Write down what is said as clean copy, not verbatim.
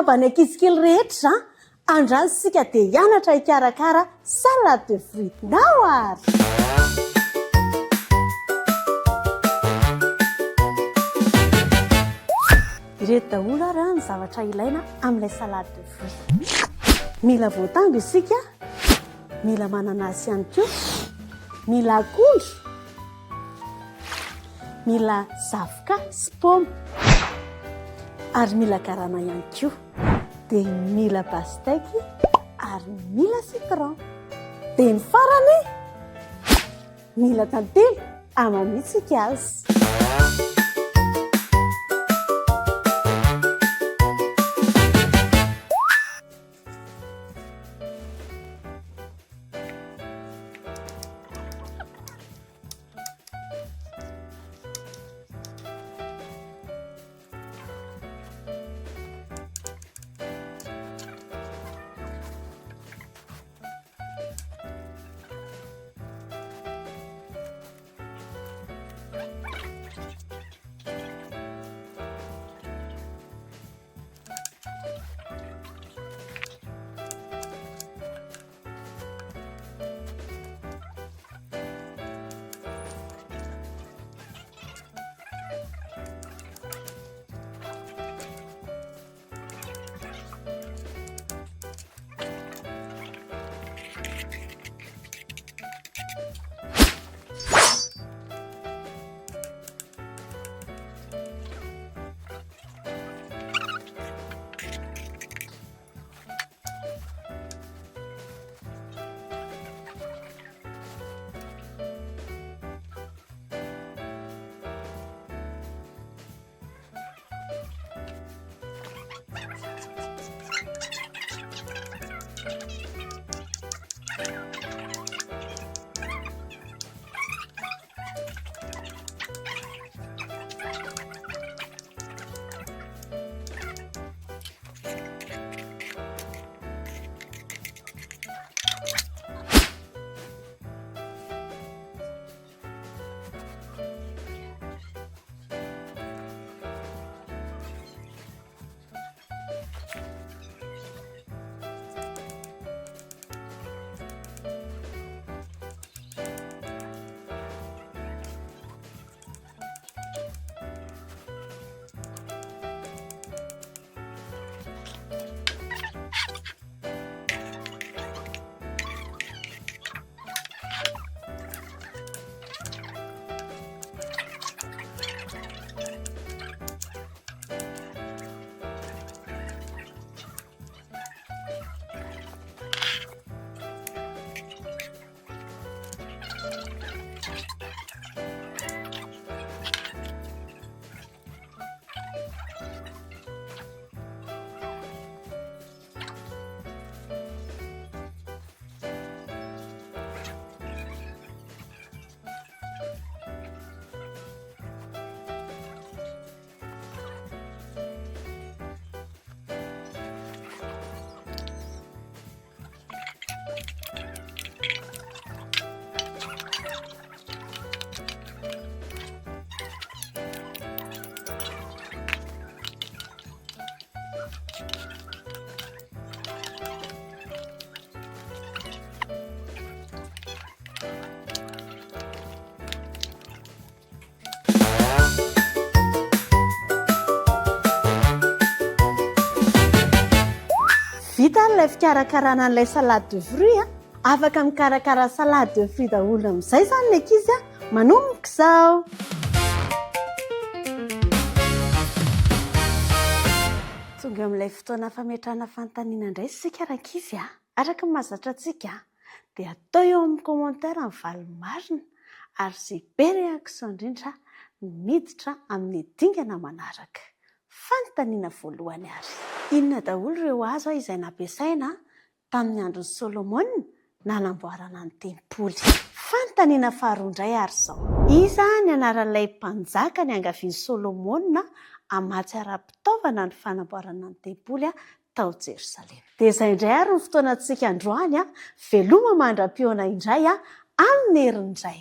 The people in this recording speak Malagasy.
ambany ankizikely rehetra andrany sika dia hianatra hikarakara salade de fruits nao ary. Ireto daholo ary ny zavatra ilaina amin'ilay salade de fruits. Mila voatango isika, mila mananasy ihany koa, mila akondro, mila zavoka sy paoma, ary mila garana ihany koa, dia mila pastèque ary mila citron. Dia ny farany mila tantely amamitsika azy. Vita ilay fikarakarana an'ilay salade de fruits, afaka mikarakara salade de fruits daholo amin'izay izany ny ankizy, manomboka izao. Tonga amin'ilay fotoana fametrahana fanontaniana indray isika ankizy, araka ny mahazatra antsika dia atao eo amin'ny commentaire ny valin'ny marina ary izay be réaction indrindra miditra amin'ny dingana manaraka. Fanontaniana voalohany ary. Inona daholo ireo hazo izay nampiasaina tamin'ny andron'ny Solomona nanamboarana ny tempoly? Fanontaniana faharoa indray ary izao. Iza ny anaran'ilay mpanjaka ny angavian'i Solomona amatsy ara-pitaovana ny fanamboarana ny tempoly tao Jerosalema? Dia izay indray ary ny fotoanantsika androany, veloma mandram-pioana indray amin'ny herin'indray.